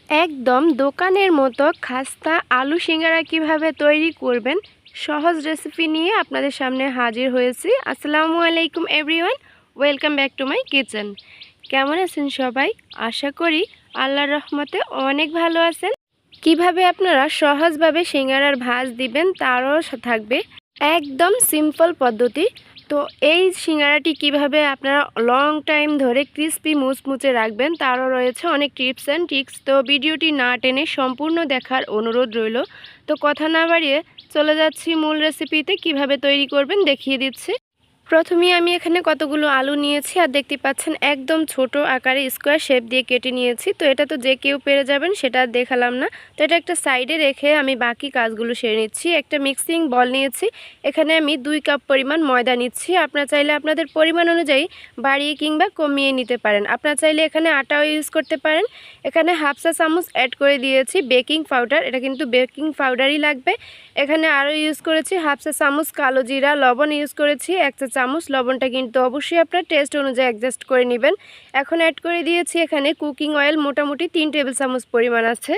একদম দোকানের মতো খাস্তা আলু সিঙ্গারা কিভাবে তৈরি করবেন সহজ রেসিপি নিয়ে আপনাদের সামনে হাজির হয়েছি। আসসালামু আলাইকুম everyone, welcome back to my kitchen. কেমন আছেন সবাই? আশা করি আল্লাহর রহমতে অনেক ভালো আছেন। কিভাবে আপনারা সহজভাবে সিঙ্গারার ভাঁজ দিবেন তারও থাকবে একদম সিম্পল পদ্ধতি। তো এই সিঙ্গারাটি কিভাবে আপনারা লং টাইম ধরে ক্রিস্পি মুচমুচে রাখবেন তারও রয়েছে অনেক টিপস অ্যান্ড ট্রিক্স। তো ভিডিওটি না টেনে সম্পূর্ণ দেখার অনুরোধ রইল। তো কথা না বাড়িয়ে চলে যাচ্ছি মূল রেসিপিতে, কিভাবে তৈরি করবেন দেখিয়ে দিচ্ছি। প্রথমেই আমি এখানে কতগুলো আলু নিয়েছি, আর দেখতে পাচ্ছেন একদম ছোট আকারে স্কোয়ার শেপ দিয়ে কেটে নিয়েছি। তো এটা তো যে কেউ পেরে যাবেন, সেটা দেখালাম না। তো এটা একটা সাইডে রেখে আমি বাকি কাজগুলো সেরে নিচ্ছি। একটা মিক্সিং বল নিয়েছি, এখানে আমি 2 কাপ পরিমাণ ময়দা নিচ্ছি। আপনারা চাইলে আপনাদের পরিমাণ অনুযায়ী বাড়িয়ে কিংবা কমিয়ে নিতে পারেন। আপনারা চাইলে এখানে আটাও ইউজ করতে পারেন। এখানে হাফ চা চামচ অ্যাড করে দিয়েছি বেকিং পাউডার, এটা কিন্তু বেকিং পাউডারই লাগবে। এখানে আরও ইউজ করেছি হাফ চা চামচ কালো জিরা, লবণ ইউজ করেছি 1 চা চামচ। লবণটা কিন্তু অবশ্যই আপনার টেস্ট অনুযায়ী অ্যাডজাস্ট করে নেবেন। এখন অ্যাড করে দিয়েছি এখানে কুকিং অয়েল, মোটামুটি 3 টেবিল চামচ পরিমাণ আছে।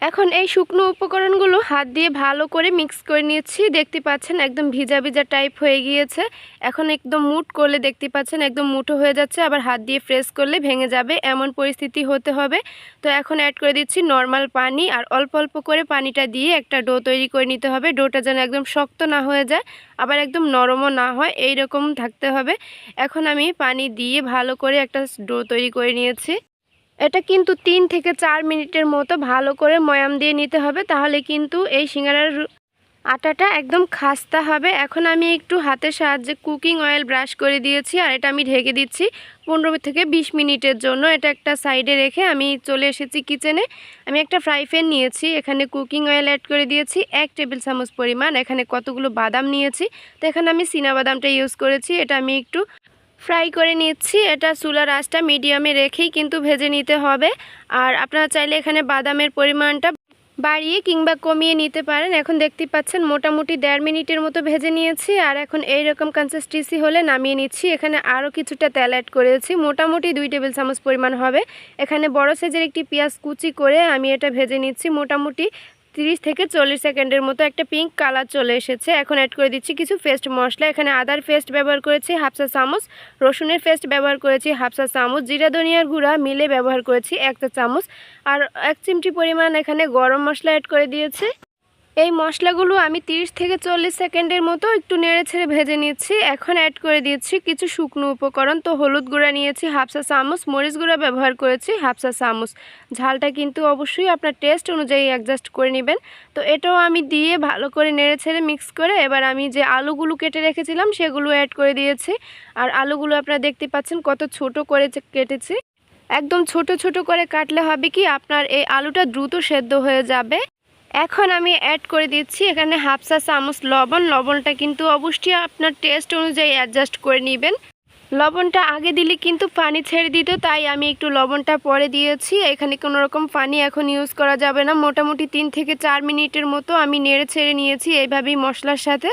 এখন এই শুকনো উপকরণগুলো হাত দিয়ে ভালো করে মিক্স করে নিয়েছি। দেখতে পাচ্ছেন একদম ভিজা ভিজা টাইপ হয়ে গিয়েছে। এখন একদম মুঠ করলে দেখতে পাচ্ছেন একদম মুঠো হয়ে যাচ্ছে, আবার হাত দিয়ে প্রেস করলে ভেঙে যাবে, এমন পরিস্থিতি হতে হবে। তো এখন অ্যাড করে দিচ্ছি নর্মাল পানি, আর অল্প অল্প করে পানিটা দিয়ে একটা ডো তৈরি করে নিতে হবে। ডোটা যেন একদম শক্ত না হয়ে যায়, আবার একদম নরমও না হয়, এই রকম থাকতে হবে। এখন আমি পানি দিয়ে ভালো করে একটা ডো তৈরি করে নিয়েছি। এটা কিন্তু 3 থেকে 4 মিনিটের মতো ভালো করে ময়াম দিয়ে নিতে হবে, তাহলে কিন্তু এই সিঙ্গারার আটাটা একদম খাস্তা হবে। এখন আমি একটু হাতের সাহায্যে কুকিং অয়েল ব্রাশ করে দিয়েছি, আর এটা আমি ঢেকে দিচ্ছি 15 থেকে 20 মিনিটের জন্য। এটা একটা সাইডে রেখে আমি চলে এসেছি কিচেনে। আমি একটা ফ্রাই প্যান নিয়েছি, এখানে কুকিং অয়েল অ্যাড করে দিয়েছি 1 টেবিল চামচ পরিমাণ। এখানে কতগুলো বাদাম নিয়েছি, তো এখানে আমি চীনা বাদামটা ইউজ করেছি। এটা আমি একটু ফ্রাই করে নিচ্ছি। এটা চুলার আঁচটা মিডিয়ামে রেখেই কিন্তু ভেজে নিতে হবে। আর আপনারা চাইলে এখানে বাদামের পরিমাণটা বাড়িয়ে কিংবা কমিয়ে নিতে পারেন। এখন দেখতে পাচ্ছেন মোটামুটি 1.5 মিনিটের মতো ভেজে নিয়েছি, আর এখন এই রকম কনসিস্টেন্সি হলে নামিয়ে নিচ্ছি। এখানে আরও কিছুটা তেল অ্যাড করেছি, মোটামুটি 2 টেবিল চামচ পরিমাণ হবে। এখানে বড় সাইজের একটি পেঁয়াজ কুচি করে আমি এটা ভেজে নিচ্ছি। মোটামুটি 30 থেকে 40 সেকেন্ডের মতো একটা পিঙ্ক কালার চলে এসেছে। এখন অ্যাড করে দিচ্ছি কিছু পেস্ট মশলা। এখানে আদার পেস্ট ব্যবহার করেছি হাফ চা চামচ, রসুনের পেস্ট ব্যবহার করেছি হাফ চা চামচ, জিরা ধনিয়ার গুঁড়া মিলে ব্যবহার করেছি 1 চা চামচ, আর 1 চিমটি পরিমাণ এখানে গরম মশলা অ্যাড করে দিয়েছি। এই মশলাগুলো আমি 30 থেকে 40 সেকেন্ডের মতো একটু নেড়ে ছেড়ে ভেজে নিচ্ছি। এখন অ্যাড করে দিচ্ছি কিছু শুকনো উপকরণ। তো হলুদ গুঁড়া নিয়েছি হাফ চা চামচ, মরিচ গুঁড়া ব্যবহার করেছি হাফ চা চামচ। ঝালটা কিন্তু অবশ্যই আপনার টেস্ট অনুযায়ী অ্যাডজাস্ট করে নেবেন। তো এটাও আমি দিয়ে ভালো করে নেড়ে ছেড়ে মিক্স করে এবার আমি যে আলুগুলো কেটে রেখেছিলাম সেগুলো অ্যাড করে দিয়েছি। আর আলুগুলো আপনারা দেখতে পাচ্ছেন কত ছোট করে কেটেছি। একদম ছোট ছোট করে কাটলে হবে কি আপনার এই আলুটা দ্রুত সেদ্ধ হয়ে যাবে। এখন আমি অ্যাড করে দিচ্ছি এখানে হাফ চা চামচ লবণ। লবণটা কিন্তু অবশ্যই আপনার টেস্ট অনুযায়ী অ্যাডজাস্ট করে নেবেন। লবণটা আগে দিলে কিন্তু পানি ছেড়ে দিত, তাই আমি একটু লবণটা পরে দিয়েছি। এখানে কোনো রকম পানি এখন ইউজ করা যাবে না। মোটামুটি 3 থেকে 4 মিনিটের মতো আমি নেড়ে ছেড়ে নিয়েছি এইভাবেই মশলার সাথে।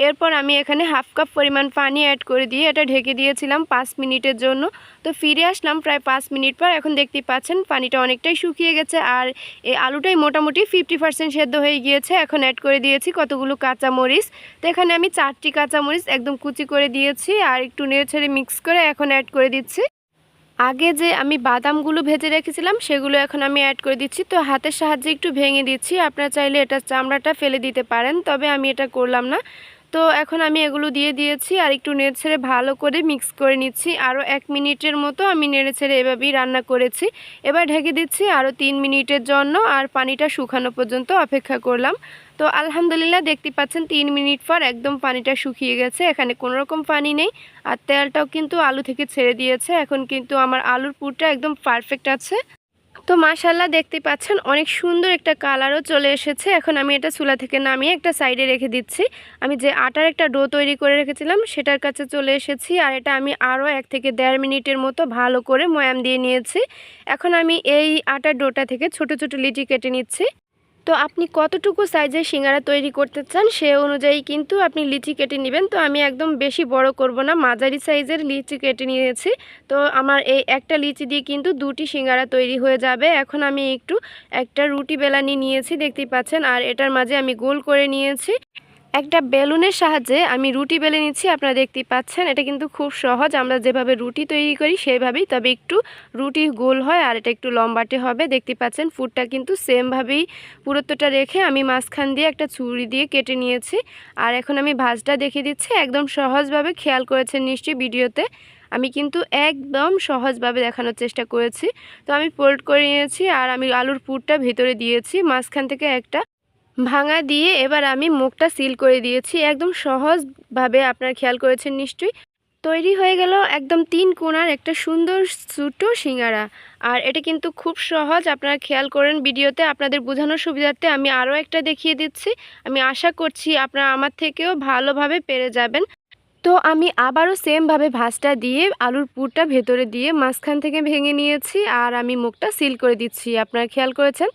এরপর আমি এখানে হাফ কাপ পরিমাণ পানি অ্যাড করে দিয়ে এটা ঢেকে দিয়েছিলাম 5 মিনিটের জন্য। তো ফিরে আসলাম প্রায় 5 মিনিট পর। এখন দেখতেই পাচ্ছেন পানিটা অনেকটাই শুকিয়ে গেছে, আর এই আলুটাই মোটামুটি 50% সেদ্ধ হয়ে গিয়েছে। এখন অ্যাড করে দিয়েছি কতগুলো কাঁচামরিচ। তো এখানে আমি 4টি কাঁচামরিচ একদম কুচি করে দিয়েছি, আর একটু নেড়ে ছেড়ে মিক্স করে এখন অ্যাড করে দিচ্ছি আগে যে আমি বাদামগুলো ভেজে রেখেছিলাম সেগুলো এখন আমি অ্যাড করে দিচ্ছি। তো হাতের সাহায্যে একটু ভেঙে দিচ্ছি, আপনারা চাইলে এটা চামড়াটা ফেলে দিতে পারেন, তবে আমি এটা করলাম না। তো এখন আমি এগুলো দিয়ে দিয়েছি, আর একটু নেড়ে ছেড়ে ভালো করে মিক্স করে নিচ্ছি। আরও 1 মিনিটের মতো আমি নেড়ে ছেড়ে এভাবেই রান্না করেছি। এবার ঢেকে দিচ্ছি আরও 3 মিনিটের জন্য, আর পানিটা শুকানো পর্যন্ত অপেক্ষা করলাম। তো আলহামদুলিল্লাহ দেখতে পাচ্ছেন 3 মিনিট পর একদম পানিটা শুকিয়ে গেছে, এখানে কোনো রকম পানি নেই, আর তেলটাও কিন্তু আলু থেকে ছেড়ে দিয়েছে। এখন কিন্তু আমার আলুর পুরটা একদম পারফেক্ট আছে। তো মাশাআল্লাহ দেখতে পাচ্ছেন অনেক সুন্দর একটা কালারও চলে এসেছে। এখন আমি এটা চুলা থেকে নামিয়ে একটা সাইডে রেখে দিচ্ছি। আমি যে আটার একটা ডো তৈরি করে রেখেছিলাম সেটার কাছে চলে এসেছি, আর এটা আমি আরও 1 থেকে 1.5 মিনিটের মতো ভালো করে ময়াম দিয়ে নিয়েছি। এখন আমি এই আটার ডোটা থেকে ছোট ছোট লিচি কেটে নিচ্ছি। তো আপনি কতটুকু সাইজের সিঙ্গারা তৈরি করতে চান সে অনুযায়ী কিন্তু আপনি লিচি কেটে নেবেন। তো আমি একদম বেশি বড় করব না, মাঝারি সাইজের লিচি কেটে নিয়েছি। তো আমার এই একটা লিচি দিয়ে কিন্তু দুটি সিঙ্গারা তৈরি হয়ে যাবে। এখন আমি একটা রুটি বেলানি নিয়েছি, দেখতেই পাচ্ছেন, আর এটার মাঝে আমি গোল করে নিয়েছি। একটা বেলুনের সাহায্যে আমি রুটি বেলে নিচ্ছি, আপনারা দেখতেই পাচ্ছেন। এটা কিন্তু খুব সহজ, আমরা যেভাবে রুটি তৈরি করি সেইভাবেই, তবে একটু রুটি গোল হয় আর এটা একটু লম্বাটে হবে। দেখতে পাচ্ছেন ফুটটা কিন্তু সেমভাবেই পুরোটা রেখে আমি মাঝখান দিয়ে একটা ছুরি দিয়ে কেটে নিয়েছি। আর এখন আমি ভাঁজটা দেখিয়ে দিচ্ছি, একদম সহজভাবে, খেয়াল করেছেন নিশ্চয়ই ভিডিওতে, আমি কিন্তু একদম সহজভাবে দেখানোর চেষ্টা করেছি। তো আমি ফোল্ড করে নিয়েছি আর আমি আলুর পুরটা ভেতরে দিয়েছি, মাঝখান থেকে একটা ভাঙা দিয়ে এবার আমি মুখটা সিল করে দিয়েছি। একদম সহজভাবে, আপনারা খেয়াল করেছেন নিশ্চয়ই, তৈরি হয়ে গেল একদম 3 কোণার একটা সুন্দর ছোটো সিঙ্গারা। আর এটা কিন্তু খুব সহজ, আপনারা খেয়াল করেন ভিডিওতে, আপনাদের বোঝানোর সুবিধার্থে আমি আরও একটা দেখিয়ে দিচ্ছি। আমি আশা করছি আপনারা আমার থেকেও ভালোভাবে পেরে যাবেন। তো আমি আবারও সেমভাবে ভাঁজটা দিয়ে আলুর পুরটা ভেতরে দিয়ে মাঝখান থেকে ভেঙে নিয়েছি আর আমি মুখটা সিল করে দিচ্ছি। আপনারা খেয়াল করেছেন,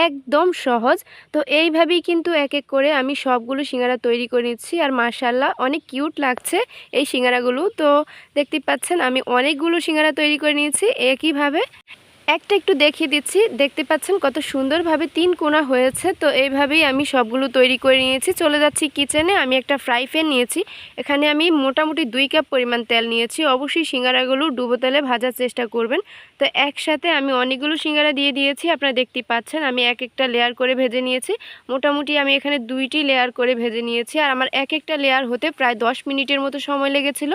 একদম সহজ। তো এইভাবেই কিন্তু এক এক করে আমি সবগুলো সিঙ্গারা তৈরি করে নিচ্ছি। আর মাশাআল্লাহ অনেক কিউট লাগছে এই সিঙ্গারাগুলো। তো দেখতেই পাচ্ছেন আমি অনেকগুলো সিঙ্গারা তৈরি করে নিয়েছি একইভাবে। একটা একটু দেখিয়ে দিচ্ছি, দেখতে পাচ্ছেন কত সুন্দরভাবে 3 কোণা হয়েছে। তো এইভাবেই আমি সবগুলো তৈরি করে নিয়েছি। চলে যাচ্ছি কিচেনে। আমি একটা ফ্রাই প্যান নিয়েছি, এখানে আমি মোটামুটি 2 কাপ পরিমাণ তেল নিয়েছি। অবশ্যই সিঙ্গারাগুলো ডুবো তেলে ভাজার চেষ্টা করবেন। তো একসাথে আমি অনেকগুলো সিঙ্গারা দিয়ে দিয়েছি, আপনারা দেখতেই পাচ্ছেন। আমি এক একটা লেয়ার করে ভেজে নিয়েছি, মোটামুটি আমি এখানে 2টি লেয়ার করে ভেজে নিয়েছি। আর আমার এক একটা লেয়ার হতে প্রায় 10 মিনিটের মতো সময় লেগেছিল।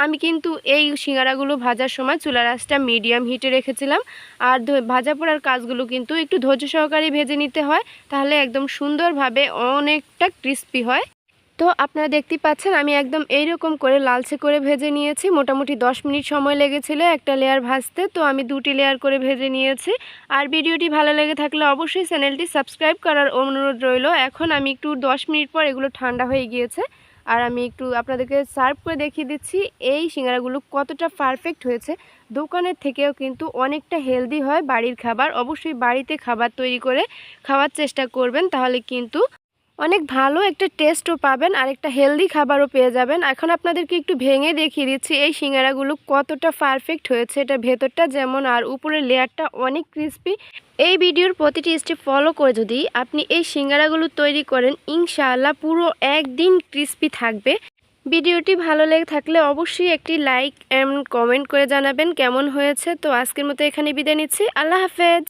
আমি কিন্তু এই সিঙ্গারাগুলো ভাজার সময় চুলার আঁচটা মিডিয়াম হিটে রেখেছিলাম। আর ভাজা পোড়ার কাজগুলো কিন্তু একটু ধৈর্য সহকারে ভেজে নিতে হয়, তাহলে একদম সুন্দরভাবে অনেকটা ক্রিস্পি হয়। তো আপনারা দেখতেই পাচ্ছেন আমি একদম এইরকম করে লালচে করে ভেজে নিয়েছি। মোটামুটি 10 মিনিট সময় লেগেছিল একটা লেয়ার ভাজতে। তো আমি 2টি লেয়ার করে ভেজে নিয়েছি। আর ভিডিওটি ভালো লেগে থাকলে অবশ্যই চ্যানেলটি সাবস্ক্রাইব করার অনুরোধ রইল। এখন আমি একটু 10 মিনিট পর এগুলো ঠান্ডা হয়ে গিয়েছে আর আমি একটু আপনাদেরকে সার্ভ করে দেখিয়ে দিচ্ছি এই সিঙ্গারাগুলো কতটা পারফেক্ট হয়েছে। দোকানের থেকেও কিন্তু অনেকটা হেলদি হয় বাড়ির খাবার। অবশ্যই বাড়িতে খাবার তৈরি করে খাওয়ার চেষ্টা করবেন, তাহলে কিন্তু অনেক ভালো একটা টেস্টও পাবেন আর একটা হেলদি খাবারও পেয়ে যাবেন। এখন আপনাদেরকে একটু ভেঙে দেখিয়ে দিচ্ছি এই সিঙ্গারাগুলো কতটা পারফেক্ট হয়েছে। এটা ভেতরটা যেমন আর উপরের লেয়ারটা অনেক ক্রিস্পি। এই ভিডিওর প্রতিটি স্টেপ ফলো করে যদি আপনি এই সিঙ্গারাগুলো তৈরি করেন, ইনশাআল্লাহ পুরো একদিন ক্রিস্পি থাকবে। ভিডিওটি ভালো লেগে থাকলে অবশ্যই একটি লাইক এন্ড কমেন্ট করে জানাবেন কেমন হয়েছে। তো আজকের মতো এখানে বিদায় নিচ্ছি, আল্লাহ হাফেজ।